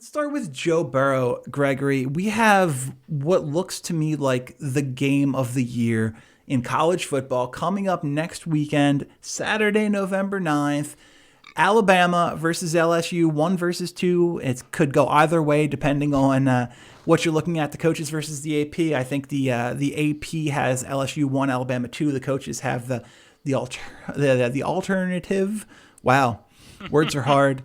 Start with Joe Burrow, Gregory. We have what looks to me like the game of the year in college football coming up next weekend, Saturday, November 9th. Alabama versus LSU, 1 versus 2. It could go either way depending on what you're looking at. The coaches versus the AP. I think the AP has LSU 1, Alabama 2. The coaches have the alternative. Wow, words are hard.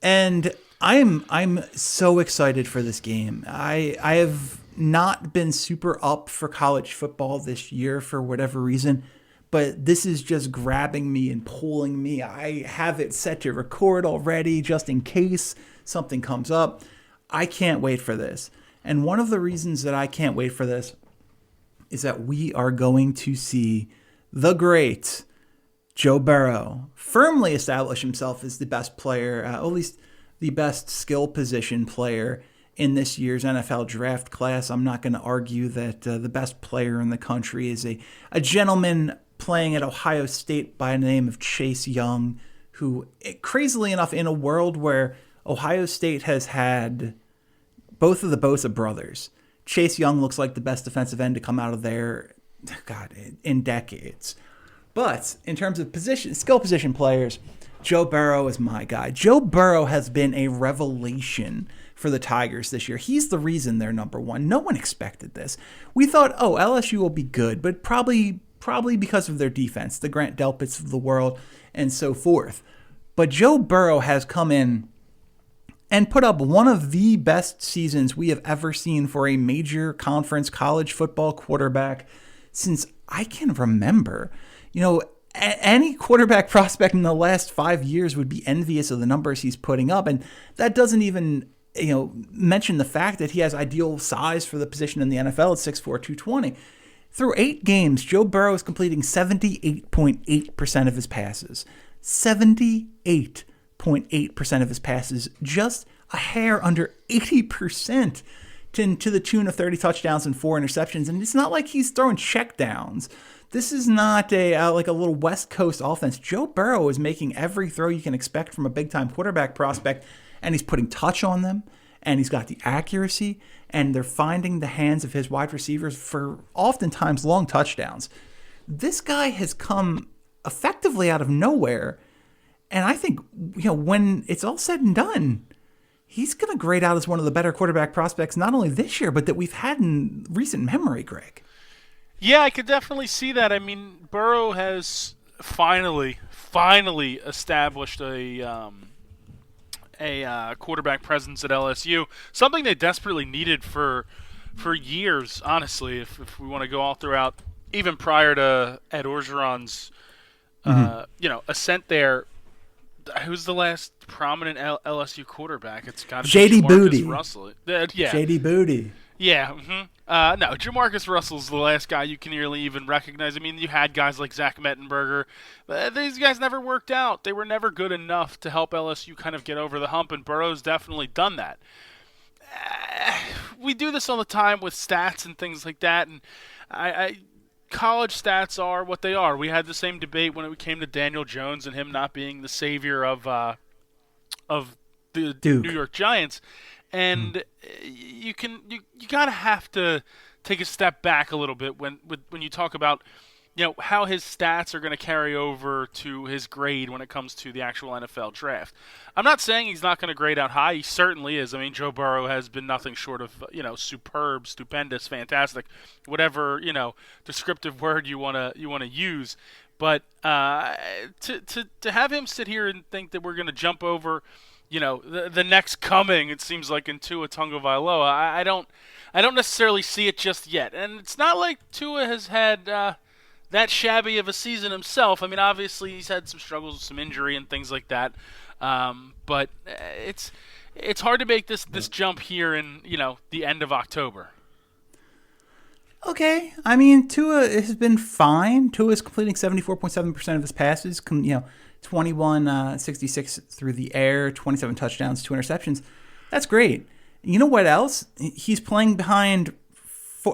And I'm so excited for this game. I have not been super up for college football this year for whatever reason, but this is just grabbing me and pulling me. I have it set to record already just in case something comes up. I can't wait for this. And one of the reasons that I can't wait for this is that we are going to see the great Joe Burrow firmly establish himself as the best player, at least the best skill position player in this year's NFL draft class. I'm not going to argue that the best player in the country is a gentleman playing at Ohio State by the name of Chase Young, who, crazily enough, in a world where Ohio State has had both of the Bosa brothers, Chase Young looks like the best defensive end to come out of there, God, in decades. But in terms of skill position players, Joe Burrow is my guy. Joe Burrow has been a revelation for the Tigers this year. He's the reason they're number one. No one expected this. We thought, LSU will be good, but probably because of their defense, the Grant Delpits of the world and so forth. But Joe Burrow has come in and put up one of the best seasons we have ever seen for a major conference college football quarterback since I can remember. Any quarterback prospect in the last 5 years would be envious of the numbers he's putting up. And that doesn't even, mention the fact that he has ideal size for the position in the NFL at 6'4", 220. Through 8 games, Joe Burrow is completing 78.8% of his passes. 78.8% of his passes, just a hair under 80%. To the tune of 30 touchdowns and 4 interceptions. And it's not like he's throwing checkdowns. This is not like a little West Coast offense. Joe Burrow is making every throw you can expect from a big-time quarterback prospect, and he's putting touch on them, and he's got the accuracy, and they're finding the hands of his wide receivers for oftentimes long touchdowns. This guy has come effectively out of nowhere, and I think when it's all said and done, he's going to grade out as one of the better quarterback prospects, not only this year, but that we've had in recent memory, Greg. Yeah, I could definitely see that. I mean, Burrow has finally established a quarterback presence at LSU, something they desperately needed for years, honestly, if we want to go all throughout, even prior to Ed Orgeron's ascent there. Who's the last prominent LSU quarterback? It's got to be Jamarcus Russell. J.D. Booty. Yeah. No, Jamarcus Russell's the last guy you can really even recognize. I mean, you had guys like Zach Mettenberger. These guys never worked out. They were never good enough to help LSU kind of get over the hump, and Burrow's definitely done that. We do this all the time with stats and things like that, and college stats are what they are. We had the same debate when it came to Daniel Jones and him not being the savior of the Duke. New York Giants. And you gotta have to take a step back a little bit when you talk about how his stats are going to carry over to his grade when it comes to the actual NFL draft. I'm not saying he's not going to grade out high. He certainly is. I mean, Joe Burrow has been nothing short of superb, stupendous, fantastic, whatever descriptive word you want to use. But to have him sit here and think that we're going to jump over the next coming, it seems like, in Tua Tagovailoa, I don't necessarily see it just yet. And it's not like Tua has had that shabby of a season himself. I mean, obviously he's had some struggles with some injury and things like that. But it's hard to make this jump here in the end of October. Okay, I mean, Tua has been fine. Tua is completing 74.7% of his passes. 21-66 through the air, 27 touchdowns, 2 interceptions. That's great. You know what else? He's playing behind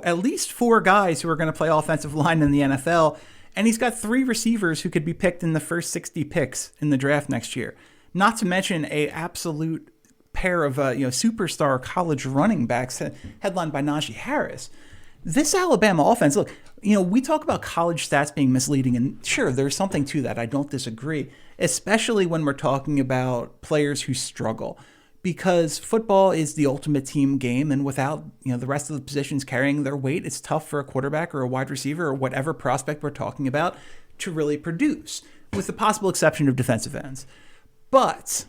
at least 4 guys who are going to play offensive line in the NFL, and he's got 3 receivers who could be picked in the first 60 picks in the draft next year. Not to mention a absolute pair of superstar college running backs headlined by Najee Harris. This Alabama offense, look, we talk about college stats being misleading, and sure, there's something to that. I don't disagree, especially when we're talking about players who struggle, because football is the ultimate team game, and without the rest of the positions carrying their weight, it's tough for a quarterback or a wide receiver or whatever prospect we're talking about to really produce, with the possible exception of defensive ends. But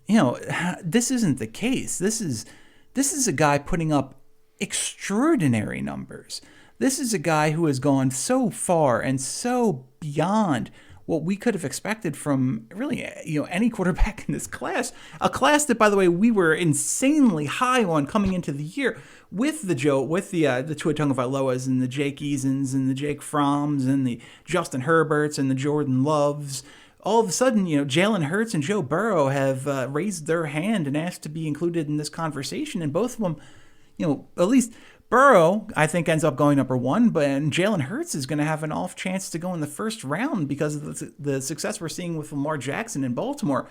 this isn't the case. This is a guy putting up extraordinary numbers. This is a guy who has gone so far and so beyond what we could have expected from really any quarterback in this class. A class that, by the way, we were insanely high on coming into the year with the Tua Tagovailoas and the Jake Easons and the Jake Fromms and the Justin Herberts and the Jordan Loves. All of a sudden, Jalen Hurts and Joe Burrow have raised their hand and asked to be included in this conversation, and both of them, at least Burrow, I think, ends up going number one, but Jalen Hurts is going to have an off chance to go in the first round because of the success we're seeing with Lamar Jackson in Baltimore.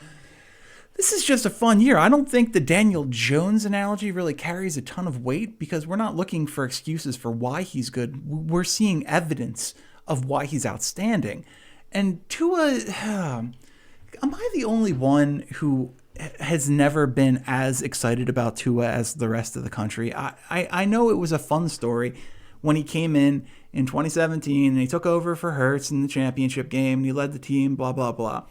This is just a fun year. I don't think the Daniel Jones analogy really carries a ton of weight because we're not looking for excuses for why he's good. We're seeing evidence of why he's outstanding. And Tua, am I the only one who has never been as excited about Tua as the rest of the country? I know it was a fun story when he came in 2017 and he took over for Hurts in the championship game and he led the team, blah, blah, blah.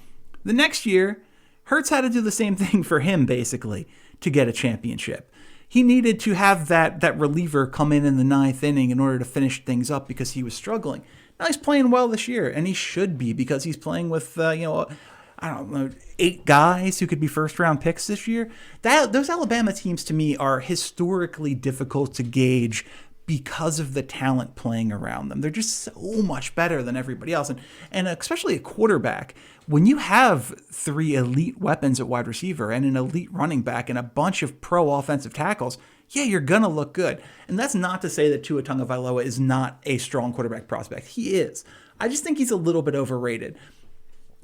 The next year, Hurts had to do the same thing for him, basically, to get a championship. He needed to have that reliever come in the ninth inning in order to finish things up because he was struggling. Now he's playing well this year, and he should be because he's playing with, 8 guys who could be first-round picks this year. Those Alabama teams, to me, are historically difficult to gauge because of the talent playing around them. They're just so much better than everybody else. And especially a quarterback, when you have 3 elite weapons at wide receiver and an elite running back and a bunch of pro offensive tackles, yeah, you're going to look good. And that's not to say that Tua Tagovailoa is not a strong quarterback prospect. He is. I just think he's a little bit overrated.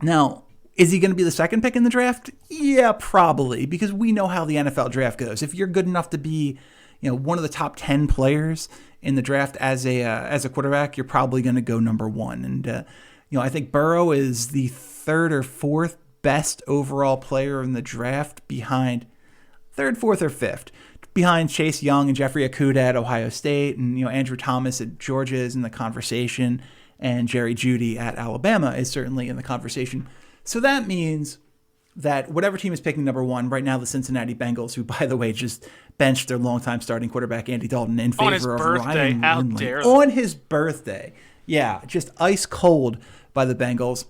Now, is he going to be the second pick in the draft? Yeah, probably, because we know how the NFL draft goes. If you're good enough to be one of the top 10 players in the draft as a quarterback, you're probably going to go number 1. And I think Burrow is the 3rd or 4th best overall player in the draft behind 3rd, 4th, or 5th behind Chase Young and Jeffrey Okudah at Ohio State, and Andrew Thomas at Georgia is in the conversation, and Jerry Jeudy at Alabama is certainly in the conversation. So that means that whatever team is picking number 1, right now the Cincinnati Bengals, who, by the way, just benched their longtime starting quarterback Andy Dalton in favor of Ryan Lindley. On his birthday. Yeah, just ice cold by the Bengals.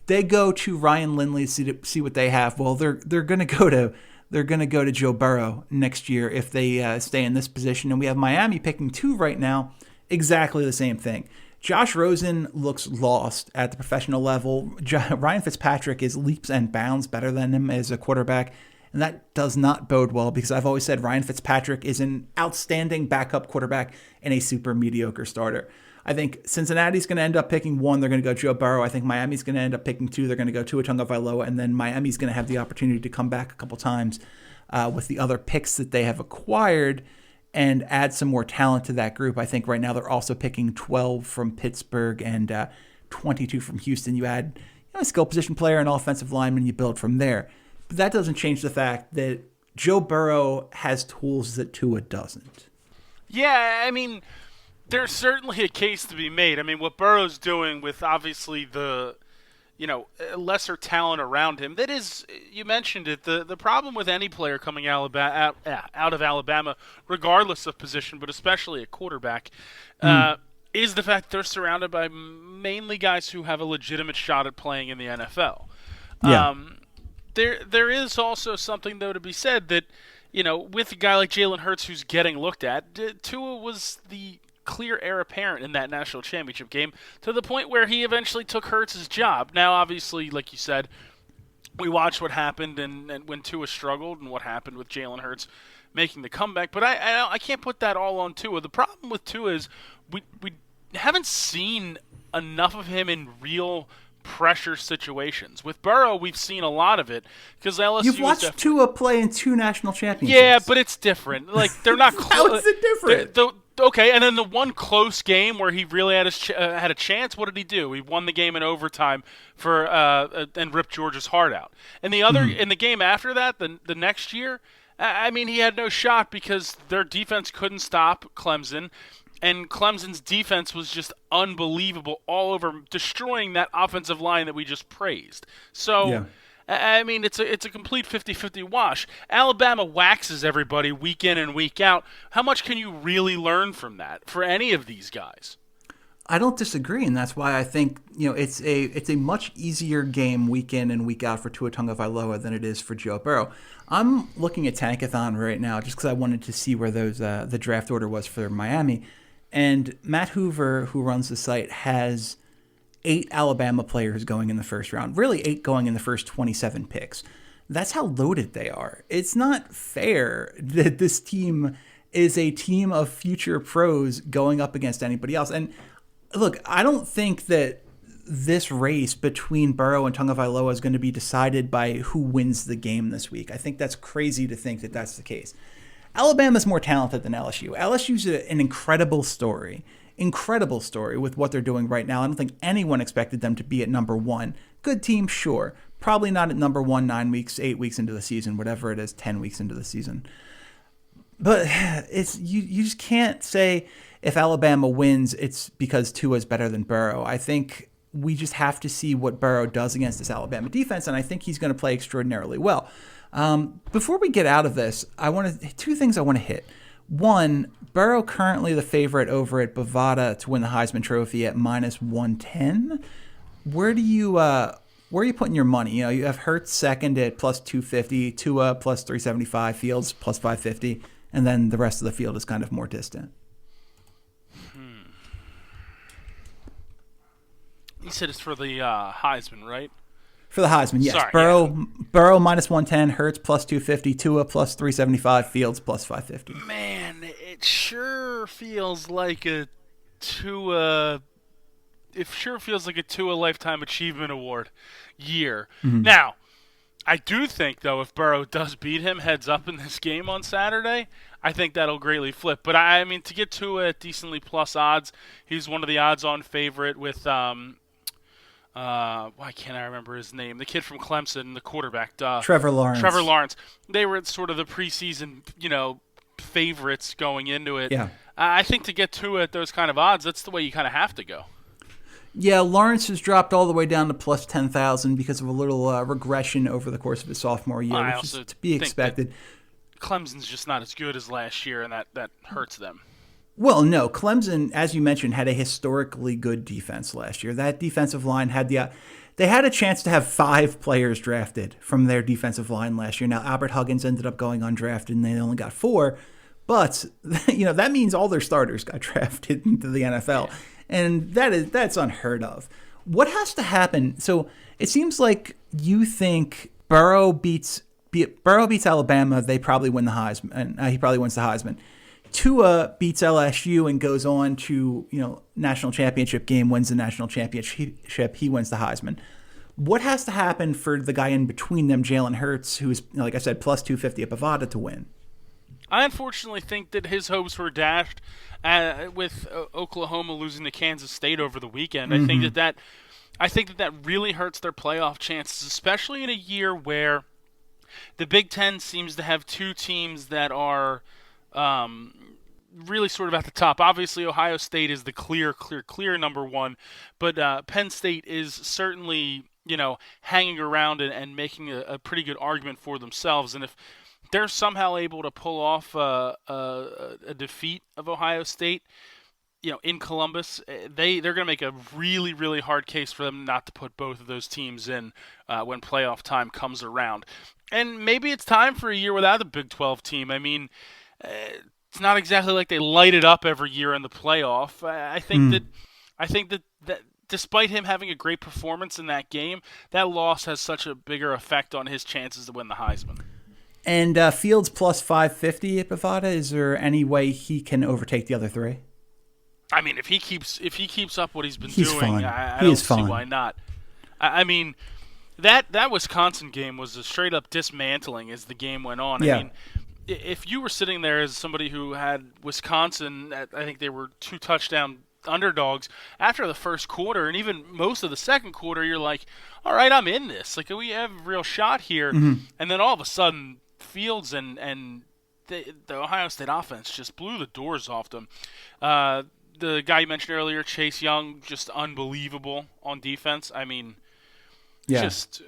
They go to Ryan Lindley to see what they have. Well, they're going to go to Joe Burrow next year if they stay in this position. And we have Miami picking 2 right now. Exactly the same thing. Josh Rosen looks lost at the professional level. Ryan Fitzpatrick is leaps and bounds better than him as a quarterback. And that does not bode well because I've always said Ryan Fitzpatrick is an outstanding backup quarterback and a super mediocre starter. I think Cincinnati's going to end up picking 1. They're going to go Joe Burrow. I think Miami's going to end up picking 2. They're going to go Tua Tagovailoa. And then Miami's going to have the opportunity to come back a couple times with the other picks that they have acquired and add some more talent to that group. I think right now they're also picking 12 from Pittsburgh and 22 from Houston. You add a skill position player and offensive lineman, you build from there. But that doesn't change the fact that Joe Burrow has tools that Tua doesn't. Yeah, I mean, there's certainly a case to be made. I mean, what Burrow's doing with obviously the lesser talent around him. That is, you mentioned it, the problem with any player coming out of Alabama, regardless of position, but especially a quarterback, is the fact they're surrounded by mainly guys who have a legitimate shot at playing in the NFL. Yeah. There is also something, though, to be said that, with a guy like Jalen Hurts who's getting looked at, Tua was the clear heir apparent in that national championship game to the point where he eventually took Hurts' job. Now, obviously, like you said, we watched what happened and when Tua struggled and what happened with Jalen Hurts making the comeback, but I can't put that all on Tua. The problem with Tua is we haven't seen enough of him in real pressure situations. With Burrow, we've seen a lot of it because LSU. You've watched Tua play in 2 national championships. Yeah, but it's different. Like they're not close. How is it different? Okay, and then the one close game where he really had had a chance. What did he do? He won the game in overtime and ripped Georgia's heart out. And the other in the game after that, the next year, I mean, he had no shot because their defense couldn't stop Clemson. And Clemson's defense was just unbelievable all over, destroying that offensive line that we just praised. So, yeah. I mean, it's a complete 50-50 wash. Alabama waxes everybody week in and week out. How much can you really learn from that for any of these guys? I don't disagree, and that's why I think it's a much easier game week in and week out for Tua Tagovailoa than it is for Joe Burrow. I'm looking at Tankathon right now just because I wanted to see where the draft order was for Miami. And Matt Hoover, who runs the site, has 8 Alabama players going in the first round. Really 8 going in the first 27 picks. That's how loaded they are. It's not fair that this team is a team of future pros going up against anybody else. And look, I don't think that this race between Burrow and Tagovailoa is going to be decided by who wins the game this week. I think that's crazy to think that that's the case. Alabama's more talented than LSU. LSU's an incredible story with what they're doing right now. I don't think anyone expected them to be at number 1. Good team, sure. Probably not at number 1 9 weeks, 8 weeks into the season, whatever it is, 10 weeks into the season. But it's you just can't say if Alabama wins, it's because Tua is better than Burrow. I think we just have to see what Burrow does against this Alabama defense, and I think he's going to play extraordinarily well. Before we get out of this, 2 things I want to hit. One, Burrow currently the favorite over at Bovada to win the Heisman Trophy at -110. Where are you putting your money? You have Hurts second at +250, Tua +375, Fields +550, and then the rest of the field is kind of more distant. You said it's for the Heisman, right? For the Heisman, yes. Sorry, Burrow -110, Hurts +250, Tua +375, Fields +550. Man, it sure feels like a Tua. It sure feels like a Tua Lifetime Achievement Award year. Mm-hmm. Now, I do think though, if Burrow does beat him heads up in this game on Saturday, I think that'll greatly flip. But I mean, to get Tua at decently plus odds, he's one of the odds-on favorite with why can't I remember his name? The kid from Clemson, the quarterback. Trevor Lawrence. They were sort of the preseason, favorites going into it. Yeah. I think to get to it, those kind of odds, that's the way you kind of have to go. Yeah, Lawrence has dropped all the way down to +10,000 because of a little regression over the course of his sophomore year, which is to be expected. Clemson's just not as good as last year, and that hurts them. Well, no, Clemson, as you mentioned, had a historically good defense last year. That defensive line they had a chance to have 5 players drafted from their defensive line last year. Now, Albert Huggins ended up going undrafted, and they only got 4. But, that means all their starters got drafted into the NFL. Yeah. And that's unheard of. What has to happen? So it seems like you think Burrow beats Alabama, they probably win the Heisman. He probably wins the Heisman. Tua beats LSU and goes on to, national championship game, wins the national championship. He wins the Heisman. What has to happen for the guy in between them, Jalen Hurts, who's, like I said, +250 at Bovada to win? I unfortunately think that his hopes were dashed with Oklahoma losing to Kansas State over the weekend. Mm-hmm. I think that really hurts their playoff chances, especially in a year where the Big Ten seems to have 2 teams that are really sort of at the top. Obviously, Ohio State is the clear number 1, but Penn State is certainly, hanging around and making a pretty good argument for themselves. And if they're somehow able to pull off a defeat of Ohio State, in Columbus, they're going to make a really, really hard case for them not to put both of those teams in when playoff time comes around. And maybe it's time for a year without a Big 12 team. I mean, it's not exactly like they light it up every year in the playoff. I think that despite him having a great performance in that game, that loss has such a bigger effect on his chances to win the Heisman. And Fields +550 at Bovada. Is there any way he can overtake the other 3? I mean, if he keeps up what he's been doing, fun. I don't see why not. I mean, that Wisconsin game was a straight up dismantling as the game went on. Yeah. I mean, if you were sitting there as somebody who had Wisconsin, I think they were 2 touchdown underdogs after the first quarter, and even most of the second quarter, you're like, all right, I'm in this. Like, we have a real shot here. And then all of a sudden, Fields and the Ohio State offense just blew the doors off them. The guy you mentioned earlier, Chase Young, just unbelievable on defense. I mean, just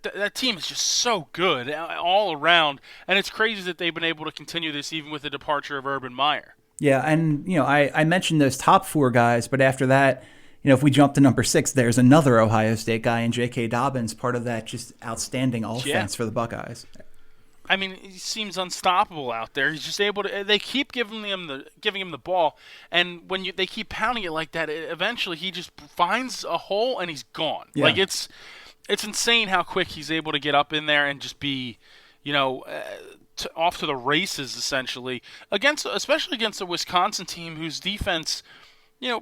that team is just so good all around, and it's crazy that they've been able to continue this even with the departure of Urban Meyer. Yeah, and I mentioned those top 4 guys, but after that, if we jump to number 6, there's another Ohio State guy in J.K. Dobbins, part of that just outstanding offense for the Buckeyes. I mean, he seems unstoppable out there. He's just able to. They keep giving him the ball, and when they keep pounding it like that, eventually he just finds a hole and he's gone. Yeah. Like it's insane how quick he's able to get up in there and just be, off to the races essentially especially against a Wisconsin team whose defense,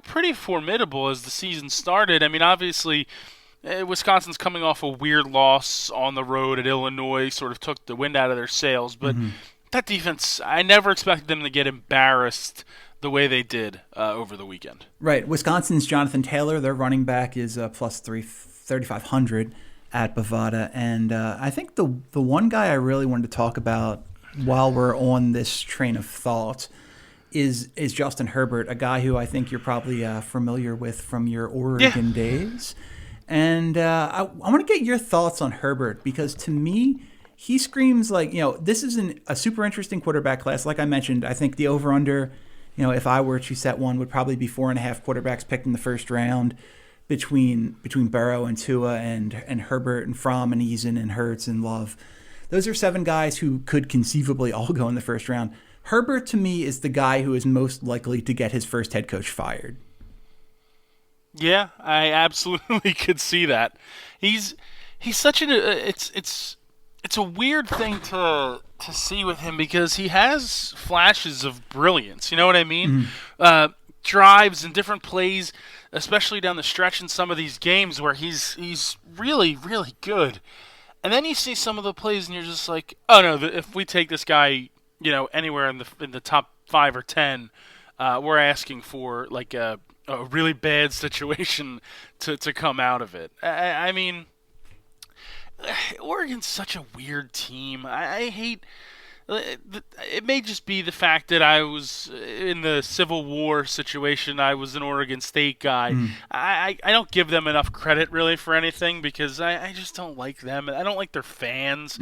pretty formidable as the season started. I mean, obviously, Wisconsin's coming off a weird loss on the road at Illinois, sort of took the wind out of their sails. But that defense, I never expected them to get embarrassed the way they did over the weekend. Right. Wisconsin's Jonathan Taylor, their running back, is plus 3,500 at Bovada. And I think the one guy I really wanted to talk about while we're on this train of thought is Justin Herbert, a guy who I think you're probably familiar with from your Oregon days. And I want to get your thoughts on Herbert, because to me, he screams like, this is a super interesting quarterback class. Like I mentioned, I think the over-under, if I were to set one, would probably be 4.5 quarterbacks picked in the first round between Burrow and Tua and Herbert and Fromm and Eason and Hurts and Love. Those are 7 guys who could conceivably all go in the first round. Herbert, to me, is the guy who is most likely to get his first head coach fired. Yeah, I absolutely could see that. He's such it's a weird thing to see with him, because he has flashes of brilliance. You know what I mean? Drives and different plays, especially down the stretch in some of these games where he's really, really good. And then you see some of the plays and you're just like, oh no, if we take this guy, anywhere in the top 5 or 10, we're asking for like a really bad situation to come out of it. I mean, Oregon's such a weird team. I hate. It may just be the fact that I was in the Civil War situation. I was an Oregon State guy. I don't give them enough credit really for anything, because I just don't like them. I don't like their fans.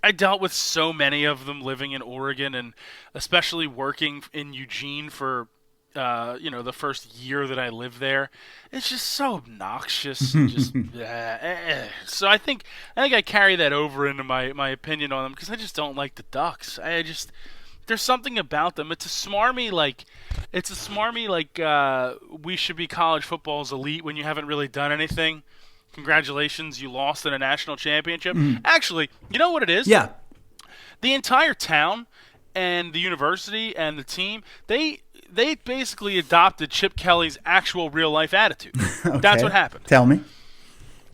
I dealt with so many of them living in Oregon, and especially working in Eugene for the first year that I lived there. It's just so obnoxious. Just So I think I carry that over into my opinion on them, because I just don't like the Ducks. There's something about them. It's a smarmy we should be college football's elite when you haven't really done anything. Congratulations, you lost in a national championship. Actually, you know what it is? Yeah. The entire town and the university and the team, they basically adopted Chip Kelly's actual real-life attitude. Okay. That's what happened. Tell me.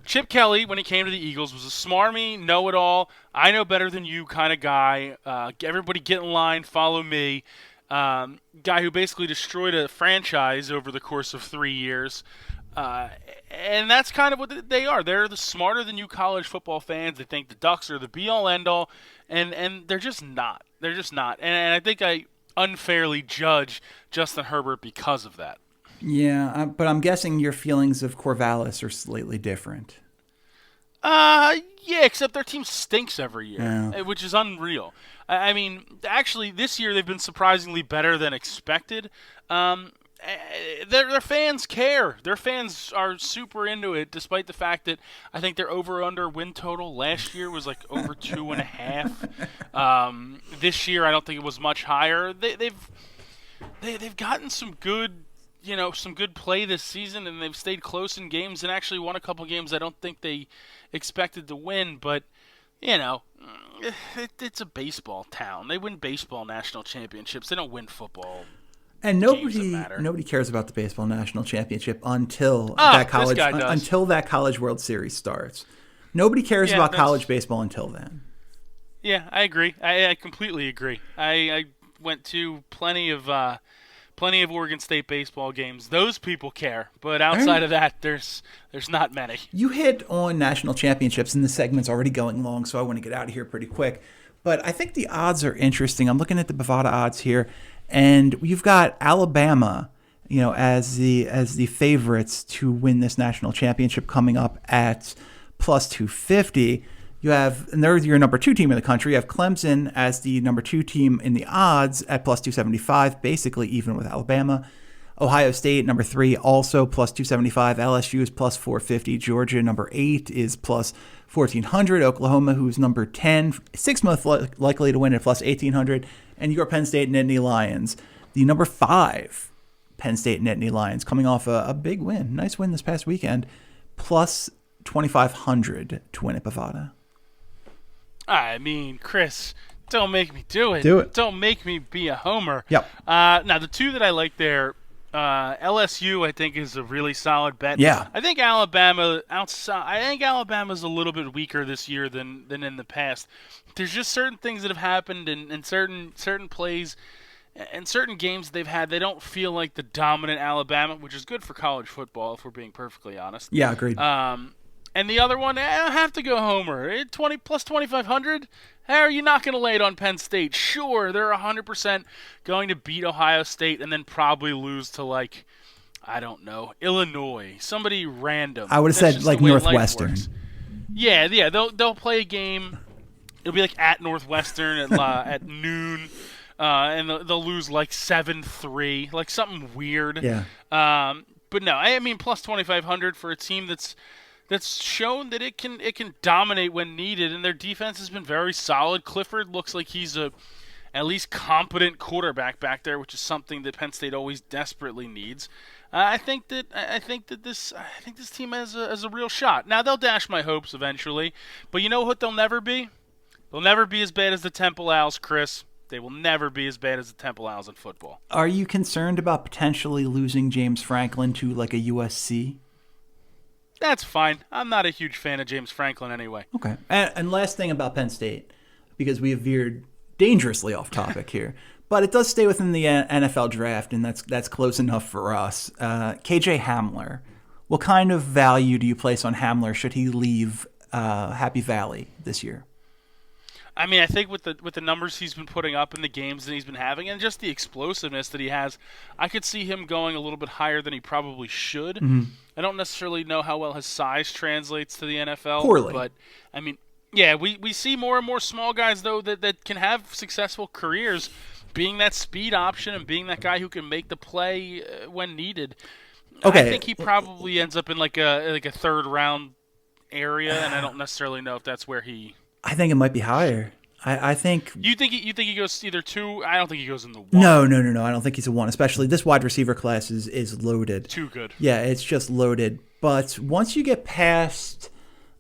Chip Kelly, when he came to the Eagles, was a smarmy, know-it-all, I know better than you kind of guy. Everybody get in line, follow me. Guy who basically destroyed a franchise over the course of 3 years. And that's kind of what they are. They're the smarter-than-you college football fans. They think the Ducks are the be-all, end-all, and they're just not. They're just not. And I think I unfairly judge Justin Herbert because of that. Yeah, but I'm guessing your feelings of Corvallis are slightly different. Yeah, except their team stinks every year, which is unreal. I mean, actually, this year they've been surprisingly better than expected. Their fans care. Their fans are super into it, despite the fact that I think their over/under win total last year was like over 2.5. This year, I don't think it was much higher. They've gotten some good, some good play this season, and they've stayed close in games and actually won a couple games I don't think they expected to win. But it's a baseball town. They win baseball national championships. They don't win football And games that matter. nobody cares about the baseball national championship until that college World Series starts. Nobody cares about college baseball until then. Yeah, I agree. I completely agree. I went to plenty of Oregon State baseball games. Those people care, but outside of that, there's not many. You hit on national championships, and the segment's already going long, so I want to get out of here pretty quick. But I think the odds are interesting. I'm looking at the Bovada odds here, and you've got Alabama, as the favorites to win this national championship coming up at plus 250. And they're your number 2 team in the country. You have Clemson as the number 2 team in the odds at plus 275, basically even with Alabama. Ohio State, number 3, also plus 275. LSU is plus 450. Georgia, number 8, is plus 1,400. Oklahoma, who's number 10, 6th most likely to win at plus 1,800. And your Penn State Nittany Lions, the number 5 Penn State Nittany Lions, coming off a big win. Nice win this past weekend. Plus 2,500 to win at Bovada. I mean, Chris, don't make me do it. Don't make me be a homer. Yep. Now, the 2 that I like there, LSU, I think, is a really solid bet. Yeah. I think Alabama's a little bit weaker this year than in the past. There's just certain things that have happened and certain plays and certain games they've had. They don't feel like the dominant Alabama, which is good for college football, if we're being perfectly honest. Yeah, agreed. And the other one, I don't have to go homer. 20 plus 2,500. How are you not going to lay it on Penn State? Sure, they're 100% going to beat Ohio State and then probably lose to, I don't know, Illinois, somebody random. I would have said Northwestern. Yeah, they'll play a game. It'll be at Northwestern at noon, and they'll lose 7-3, something weird. Yeah. But no, I mean plus 2,500 for a team that's shown that it can dominate when needed, and their defense has been very solid. Clifford looks like he's at least competent quarterback back there, which is something that Penn State always desperately needs. I think that this team has a real shot. Now they'll dash my hopes eventually, but you know what they'll never be? They'll never be as bad as the Temple Owls, Chris. They will never be as bad as the Temple Owls in football. Are you concerned about potentially losing James Franklin to a USC? That's fine. I'm not a huge fan of James Franklin anyway. Okay. And last thing about Penn State, because we have veered dangerously off topic here, but it does stay within the NFL draft, and that's close enough for us. KJ Hamler, what kind of value do you place on Hamler should he leave Happy Valley this year? I mean, I think with the numbers he's been putting up in the games that he's been having and just the explosiveness that he has, I could see him going a little bit higher than he probably should. Mm-hmm. I don't necessarily know how well his size translates to the NFL. Poorly. But, I mean, yeah, we see more and more small guys, though, that can have successful careers being that speed option and being that guy who can make the play when needed. Okay. I think he probably ends up in a third-round area, and I don't necessarily know if that's where he... I think it might be higher. I think you think he goes either 2. I don't think he goes in the 1. No. I don't think he's a 1. Especially this wide receiver class is loaded. Too good. Yeah, it's just loaded. But once you get past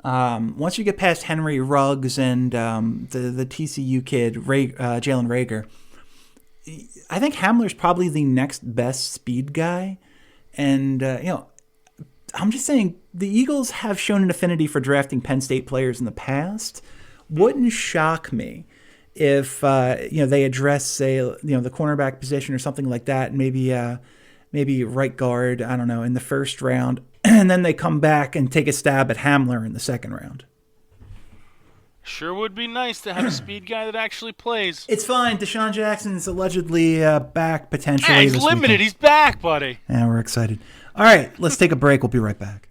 Henry Ruggs and the TCU kid Jalen Reagor, I think Hamler's probably the next best speed guy. And I'm just saying the Eagles have shown an affinity for drafting Penn State players in the past. Wouldn't shock me if they address, say, the cornerback position or something like that, maybe right guard, I don't know, in the first round, and then they come back and take a stab at Hamler in the second round. Sure would be nice to have a speed guy that actually plays. It's fine. Deshaun Jackson's allegedly back potentially. He's limited. He's back, buddy. Yeah, we're excited. All right, let's take a break. We'll be right back.